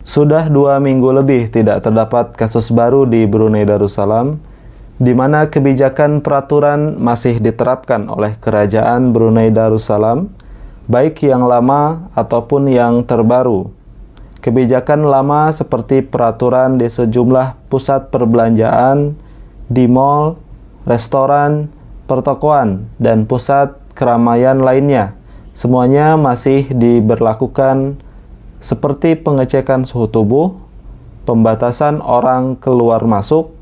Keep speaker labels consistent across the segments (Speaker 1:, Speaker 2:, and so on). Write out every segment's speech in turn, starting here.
Speaker 1: Sudah 2 minggu lebih tidak terdapat kasus baru di Brunei Darussalam, di mana kebijakan peraturan masih diterapkan oleh Kerajaan Brunei Darussalam, baik yang lama ataupun yang terbaru. Kebijakan lama seperti peraturan di sejumlah pusat perbelanjaan, di mal, restoran, pertokoan, dan pusat keramaian lainnya, semuanya masih diberlakukan seperti pengecekan suhu tubuh, pembatasan orang keluar masuk,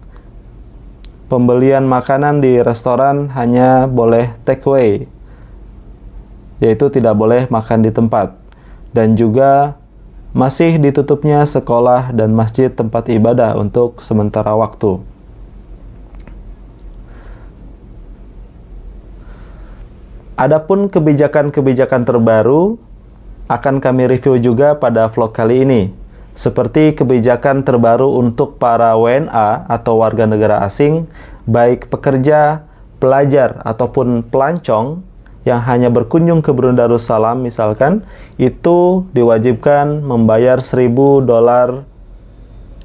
Speaker 1: pembelian makanan di restoran hanya boleh take away, yaitu tidak boleh makan di tempat, dan juga masih ditutupnya sekolah dan masjid tempat ibadah untuk sementara waktu. Adapun kebijakan-kebijakan terbaru akan kami review juga pada vlog kali ini, seperti kebijakan terbaru untuk para WNA atau warga negara asing, baik pekerja, pelajar, ataupun pelancong yang hanya berkunjung ke Brunei Darussalam misalkan, itu diwajibkan membayar $1.000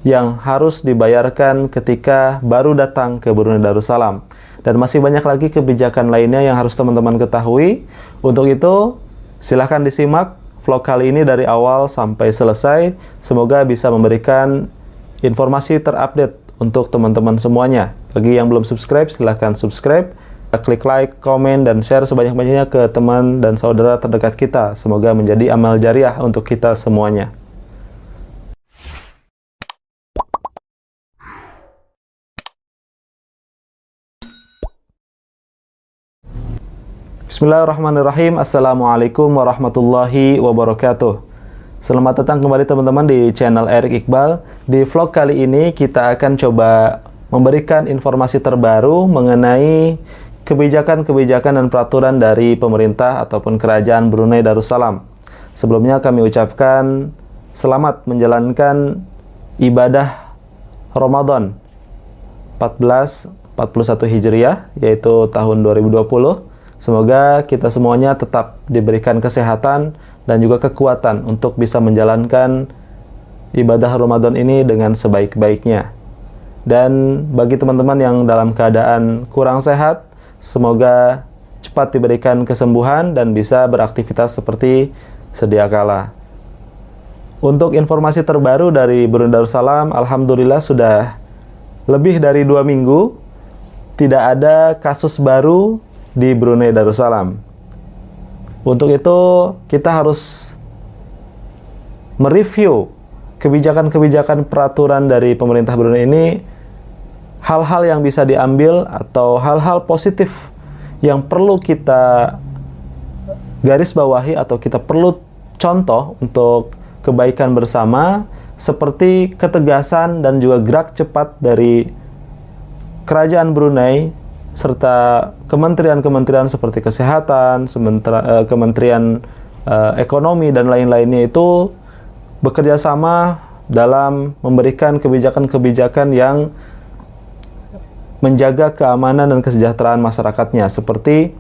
Speaker 1: yang harus dibayarkan ketika baru datang ke Brunei Darussalam. Dan masih banyak lagi kebijakan lainnya yang harus teman-teman ketahui. Untuk itu, silahkan disimak vlog kali ini dari awal sampai selesai. Semoga bisa memberikan informasi terupdate untuk teman-teman semuanya. Bagi yang belum subscribe, silahkan subscribe. Klik like, komen, dan share sebanyak-banyaknya ke teman dan saudara terdekat kita. Semoga menjadi amal jariah untuk kita semuanya. Bismillahirrahmanirrahim. Assalamualaikum warahmatullahi wabarakatuh. Selamat datang kembali teman-teman di channel Erik Iqbal. Di vlog kali ini kita akan coba memberikan informasi terbaru mengenai kebijakan-kebijakan dan peraturan dari pemerintah ataupun kerajaan Brunei Darussalam. Sebelumnya kami ucapkan selamat menjalankan ibadah Ramadan 1441 Hijriah, yaitu tahun 2020. Semoga kita semuanya tetap diberikan kesehatan dan juga kekuatan untuk bisa menjalankan ibadah Ramadan ini dengan sebaik-baiknya. Dan bagi teman-teman yang dalam keadaan kurang sehat, semoga cepat diberikan kesembuhan dan bisa beraktivitas seperti sedia kala. Untuk informasi terbaru dari Brunei Darussalam, alhamdulillah sudah lebih dari 2 minggu tidak ada kasus baru di Brunei Darussalam. Untuk itu kita harus mereview kebijakan-kebijakan peraturan dari pemerintah Brunei ini, hal-hal yang bisa diambil atau hal-hal positif yang perlu kita garis bawahi atau kita perlu contoh untuk kebaikan bersama, seperti ketegasan dan juga gerak cepat dari Kerajaan Brunei serta kementerian-kementerian seperti kesehatan, kementerian ekonomi dan lain-lainnya itu bekerja sama dalam memberikan kebijakan-kebijakan yang menjaga keamanan dan kesejahteraan masyarakatnya, seperti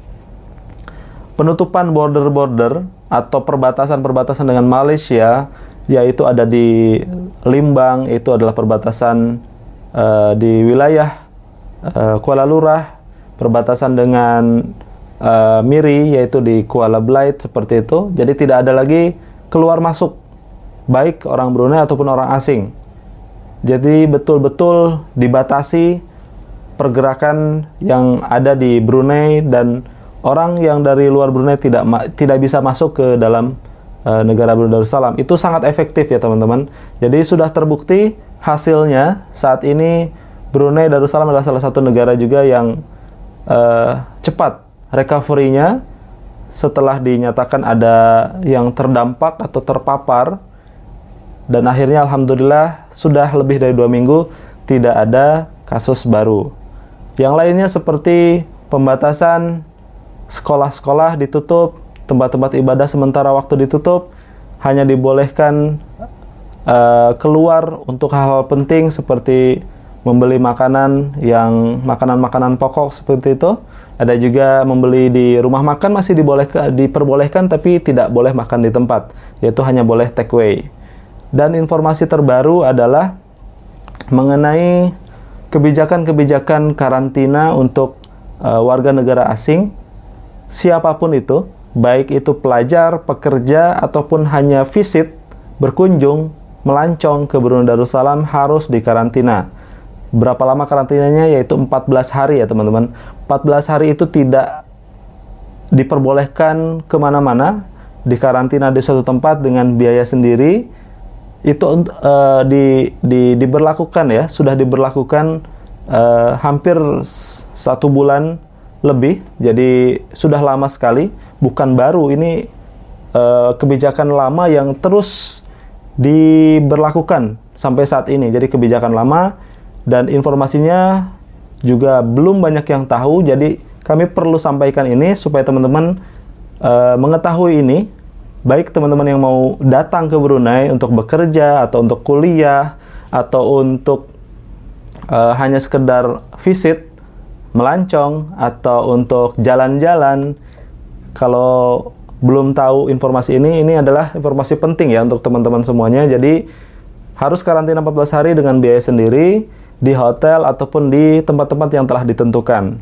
Speaker 1: penutupan border-border atau perbatasan-perbatasan dengan Malaysia, yaitu ada di Limbang, itu adalah perbatasan di wilayah Kuala Lurah, perbatasan dengan Miri, yaitu di Kuala Belait, seperti itu. Jadi tidak ada lagi keluar masuk, baik orang Brunei ataupun orang asing. Jadi betul-betul dibatasi pergerakan yang ada di Brunei, dan orang yang dari luar Brunei tidak bisa masuk ke dalam negara Brunei Darussalam. Itu sangat efektif ya teman-teman. Jadi sudah terbukti hasilnya saat ini Brunei Darussalam adalah salah satu negara juga yang cepat recovery-nya setelah dinyatakan ada yang terdampak atau terpapar, dan akhirnya alhamdulillah sudah lebih dari 2 minggu tidak ada kasus baru. Yang lainnya seperti pembatasan sekolah-sekolah ditutup, tempat-tempat ibadah sementara waktu ditutup, hanya dibolehkan keluar untuk hal-hal penting seperti membeli makanan makanan pokok seperti itu. Ada juga membeli di rumah makan masih diperbolehkan, tapi tidak boleh makan di tempat, yaitu hanya boleh take away. Dan informasi terbaru adalah mengenai kebijakan-kebijakan karantina untuk warga negara asing, siapapun itu, baik itu pelajar, pekerja, ataupun hanya visit, berkunjung, melancong ke Brunei Darussalam harus dikarantina. Berapa lama karantinanya? Yaitu 14 hari ya teman-teman. 14 hari itu tidak diperbolehkan kemana-mana, dikarantina di suatu tempat dengan biaya sendiri. Itu diberlakukan ya, sudah diberlakukan hampir 1 bulan lebih, jadi sudah lama sekali, bukan baru. Ini kebijakan lama yang terus diberlakukan sampai saat ini. Jadi kebijakan lama dan informasinya juga belum banyak yang tahu, jadi kami perlu sampaikan ini supaya teman-teman mengetahui ini. Baik teman-teman yang mau datang ke Brunei untuk bekerja, atau untuk kuliah, atau untuk hanya sekedar visit, melancong, atau untuk jalan-jalan. Kalau belum tahu informasi ini adalah informasi penting ya untuk teman-teman semuanya. Jadi harus karantina 14 hari dengan biaya sendiri di hotel ataupun di tempat-tempat yang telah ditentukan.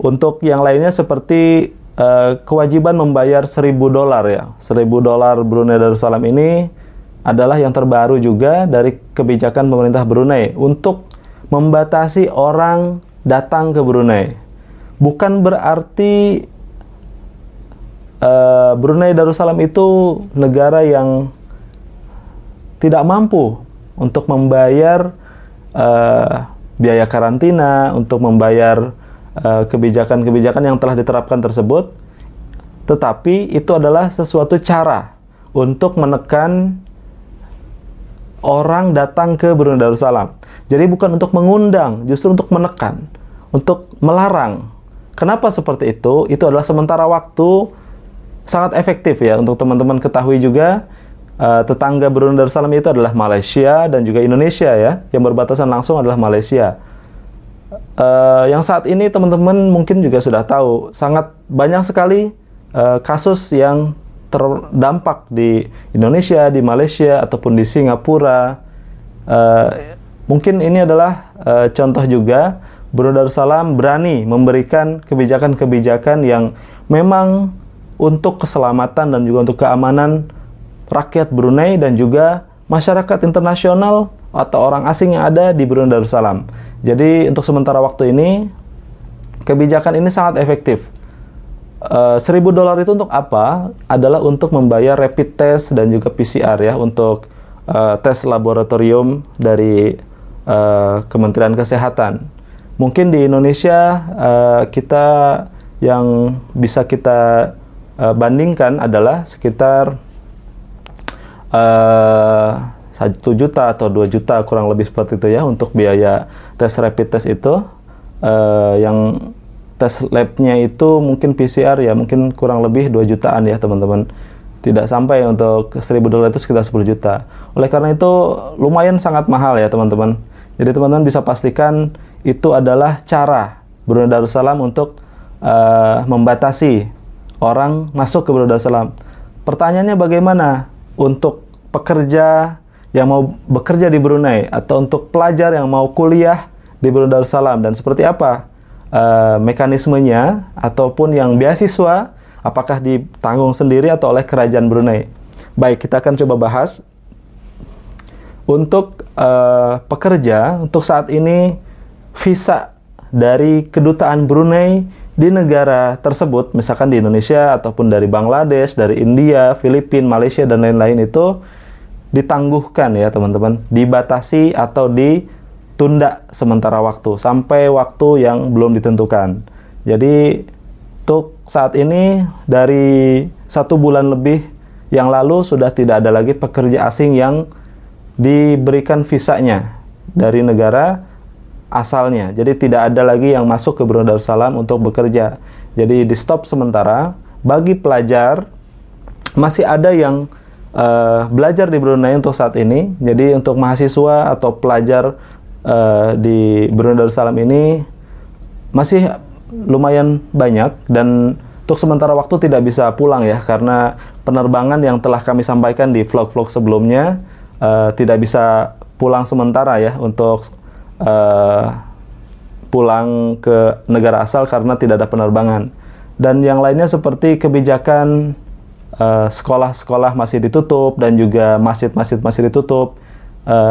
Speaker 1: Untuk yang lainnya seperti kewajiban membayar $1.000 ya. $1.000 Brunei Darussalam ini adalah yang terbaru juga dari kebijakan pemerintah Brunei untuk membatasi orang datang ke Brunei. Bukan berarti Brunei Darussalam itu negara yang tidak mampu untuk membayar biaya karantina, untuk membayar kebijakan-kebijakan yang telah diterapkan tersebut, tetapi itu adalah sesuatu cara untuk menekan orang datang ke Brunei Darussalam. Jadi bukan untuk mengundang, justru untuk menekan, untuk melarang. Kenapa seperti itu? Itu adalah sementara waktu, sangat efektif ya. Untuk teman-teman ketahui juga, tetangga Brunei Darussalam itu adalah Malaysia dan juga Indonesia ya. Yang berbatasan langsung adalah Malaysia. Yang saat ini teman-teman mungkin juga sudah tahu, sangat banyak sekali kasus yang terdampak di Indonesia, di Malaysia, ataupun di Singapura. Mungkin ini adalah contoh juga Brunei Darussalam berani memberikan kebijakan-kebijakan yang memang untuk keselamatan dan juga untuk keamanan rakyat Brunei dan juga masyarakat internasional atau orang asing yang ada di Brunei Darussalam. Jadi untuk sementara waktu ini kebijakan ini sangat efektif. $1.000 itu untuk apa? Adalah untuk membayar rapid test dan juga PCR ya, untuk tes laboratorium dari Kementerian Kesehatan. Mungkin di Indonesia kita yang bisa kita bandingkan adalah sekitar 1 juta atau 2 juta kurang lebih seperti itu ya untuk biaya tes rapid test itu. Yang tes labnya itu mungkin PCR ya, mungkin kurang lebih 2 jutaan ya teman-teman. Tidak sampai untuk $1.000 itu sekitar 10 juta. Oleh karena itu lumayan sangat mahal ya teman-teman. Jadi teman-teman bisa pastikan itu adalah cara Brunei Darussalam untuk membatasi orang masuk ke Brunei Darussalam. Pertanyaannya bagaimana untuk pekerja yang mau bekerja di Brunei atau untuk pelajar yang mau kuliah di Brunei Darussalam, dan seperti apa mekanismenya, ataupun yang beasiswa apakah ditanggung sendiri atau oleh kerajaan Brunei. Baik, kita akan coba bahas. Untuk pekerja, untuk saat ini visa dari kedutaan Brunei di negara tersebut, misalkan di Indonesia ataupun dari Bangladesh, dari India, Filipina, Malaysia dan lain-lain, itu ditangguhkan ya teman-teman, dibatasi atau ditunda sementara waktu sampai waktu yang belum ditentukan. Jadi untuk saat ini dari 1 bulan lebih yang lalu sudah tidak ada lagi pekerja asing yang diberikan visanya dari negara asalnya. Jadi tidak ada lagi yang masuk ke Brunei Darussalam untuk bekerja. Jadi di stop sementara. Bagi pelajar masih ada yang belajar di Brunei untuk saat ini. Jadi untuk mahasiswa atau pelajar di Brunei Darussalam ini masih lumayan banyak, dan untuk sementara waktu tidak bisa pulang ya, karena penerbangan yang telah kami sampaikan di vlog-vlog sebelumnya, tidak bisa pulang sementara ya untuk pulang ke negara asal karena tidak ada penerbangan. Dan yang lainnya seperti kebijakan sekolah-sekolah masih ditutup dan juga masjid-masjid masih ditutup.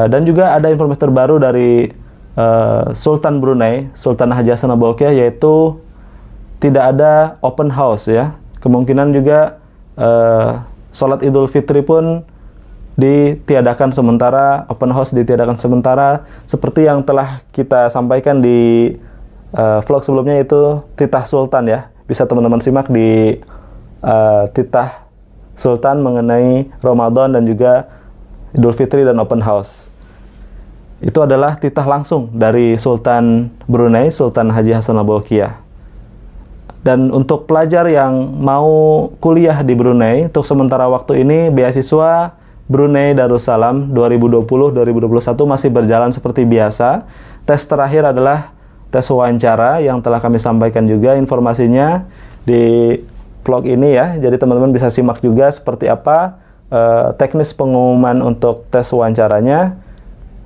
Speaker 1: Dan juga ada informasi terbaru dari Sultan Brunei, Sultan Haji Hassanal Bolkiah, yaitu tidak ada open house ya. Kemungkinan juga sholat Idul Fitri pun ditiadakan sementara, open house ditiadakan sementara, seperti yang telah kita sampaikan di vlog sebelumnya, itu Titah Sultan ya. Bisa teman-teman simak di Titah Sultan mengenai Ramadan dan juga Idul Fitri dan open house. Itu adalah titah langsung dari Sultan Brunei, Sultan Haji Hassanal Bolkiah. Dan untuk pelajar yang mau kuliah di Brunei, untuk sementara waktu ini beasiswa Brunei Darussalam 2020-2021 masih berjalan seperti biasa. Tes terakhir adalah tes wawancara yang telah kami sampaikan juga informasinya di vlog ini ya. Jadi teman-teman bisa simak juga seperti apa teknis pengumuman untuk tes wawancaranya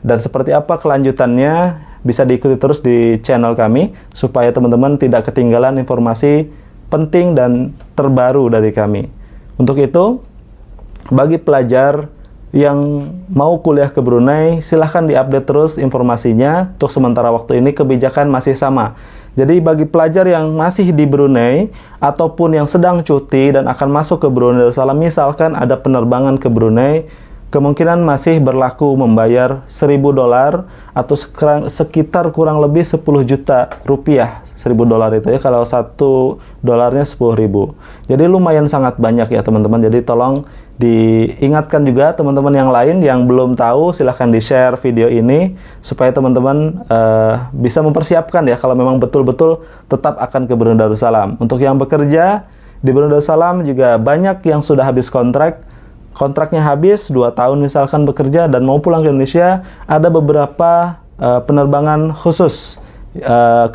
Speaker 1: dan seperti apa kelanjutannya. Bisa diikuti terus di channel kami supaya teman-teman tidak ketinggalan informasi penting dan terbaru dari kami. Untuk itu, bagi pelajar yang mau kuliah ke Brunei, silahkan diupdate terus informasinya. Untuk sementara waktu ini kebijakan masih sama. Jadi bagi pelajar yang masih di Brunei ataupun yang sedang cuti dan akan masuk ke Brunei Darussalam, misalkan ada penerbangan ke Brunei, kemungkinan masih berlaku membayar $1.000 atau sekitar kurang lebih 10 juta rupiah. $1.000 itu ya, kalau $1 10.000. Jadi lumayan sangat banyak ya teman-teman. Jadi tolong diingatkan juga teman-teman yang lain yang belum tahu, silahkan di-share video ini supaya teman-teman bisa mempersiapkan ya kalau memang betul-betul tetap akan ke Brunei Darussalam. Untuk yang bekerja di Brunei Darussalam juga banyak yang sudah habis kontraknya habis 2 tahun misalkan bekerja dan mau pulang ke Indonesia. Ada beberapa penerbangan khusus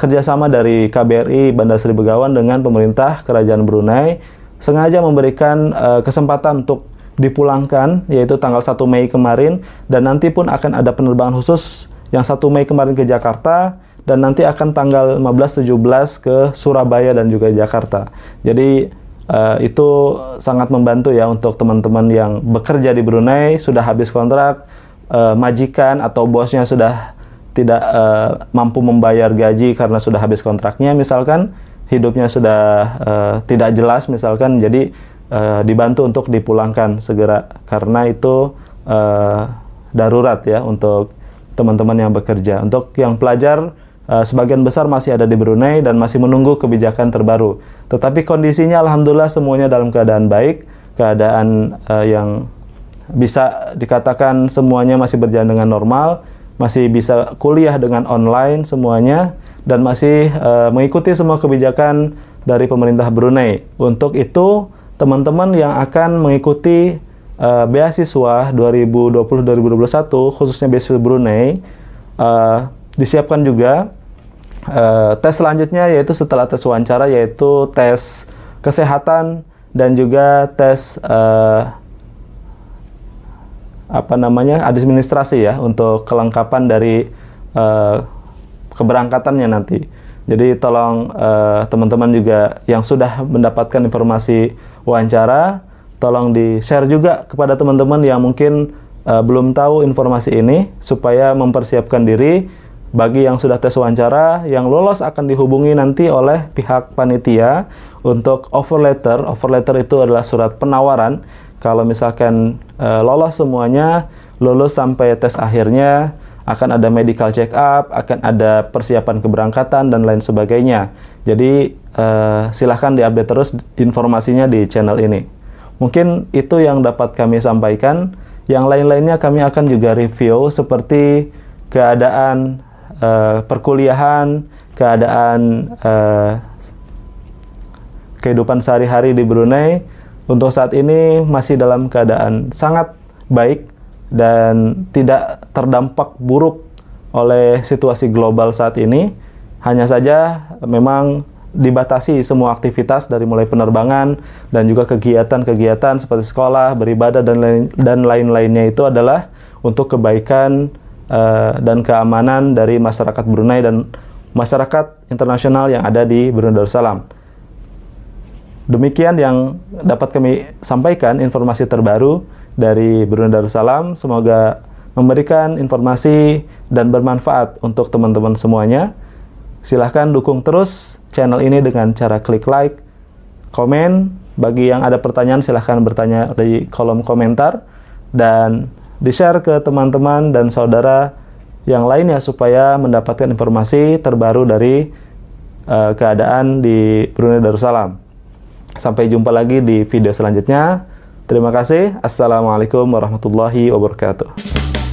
Speaker 1: kerjasama dari KBRI Bandar Sri Begawan dengan pemerintah Kerajaan Brunei, sengaja memberikan kesempatan untuk dipulangkan, yaitu tanggal 1 Mei kemarin, dan nanti pun akan ada penerbangan khusus yang 1 Mei kemarin ke Jakarta, dan nanti akan tanggal 15-17 ke Surabaya dan juga Jakarta. Jadi itu sangat membantu ya untuk teman-teman yang bekerja di Brunei, sudah habis kontrak, majikan atau bosnya sudah tidak mampu membayar gaji karena sudah habis kontraknya, misalkan hidupnya sudah tidak jelas misalkan, jadi dibantu untuk dipulangkan segera karena itu darurat ya untuk teman-teman yang bekerja. Untuk yang pelajar, sebagian besar masih ada di Brunei dan masih menunggu kebijakan terbaru. Tetapi kondisinya alhamdulillah semuanya dalam keadaan baik, keadaan yang bisa dikatakan semuanya masih berjalan dengan normal, masih bisa kuliah dengan online semuanya, dan masih mengikuti semua kebijakan dari pemerintah Brunei. Untuk itu, teman-teman yang akan mengikuti beasiswa 2020-2021, khususnya beasiswa Brunei, disiapkan juga tes selanjutnya, yaitu setelah tes wawancara, yaitu tes kesehatan dan juga tes administrasi ya, untuk kelengkapan dari keberangkatannya nanti. Jadi tolong teman-teman juga yang sudah mendapatkan informasi wawancara, tolong di-share juga kepada teman-teman yang mungkin belum tahu informasi ini, supaya mempersiapkan diri. Bagi yang sudah tes wawancara, yang lolos akan dihubungi nanti oleh pihak panitia untuk offer letter. Offer letter itu adalah surat penawaran. Kalau misalkan lolos semuanya, lulus sampai tes akhirnya, akan ada medical check up, akan ada persiapan keberangkatan dan lain sebagainya. Jadi silahkan diupdate terus informasinya di channel ini. Mungkin itu yang dapat kami sampaikan. Yang lain-lainnya kami akan juga review seperti keadaan perkuliahan, keadaan kehidupan sehari-hari di Brunei. Untuk saat ini masih dalam keadaan sangat baik dan tidak terdampak buruk oleh situasi global saat ini. Hanya saja memang dibatasi semua aktivitas dari mulai penerbangan dan juga kegiatan-kegiatan seperti sekolah, beribadah dan lain-lainnya itu adalah untuk kebaikan dan keamanan dari masyarakat Brunei dan masyarakat internasional yang ada di Brunei Darussalam. Demikian yang dapat kami sampaikan informasi terbaru dari Brunei Darussalam. Semoga memberikan informasi dan bermanfaat untuk teman-teman semuanya. Silahkan dukung terus channel ini dengan cara klik like, komen. Bagi yang ada pertanyaan silahkan bertanya di kolom komentar dan di-share ke teman-teman dan saudara yang lainnya supaya mendapatkan informasi terbaru dari keadaan di Brunei Darussalam. Sampai jumpa lagi di video selanjutnya. Terima kasih. Assalamualaikum warahmatullahi wabarakatuh.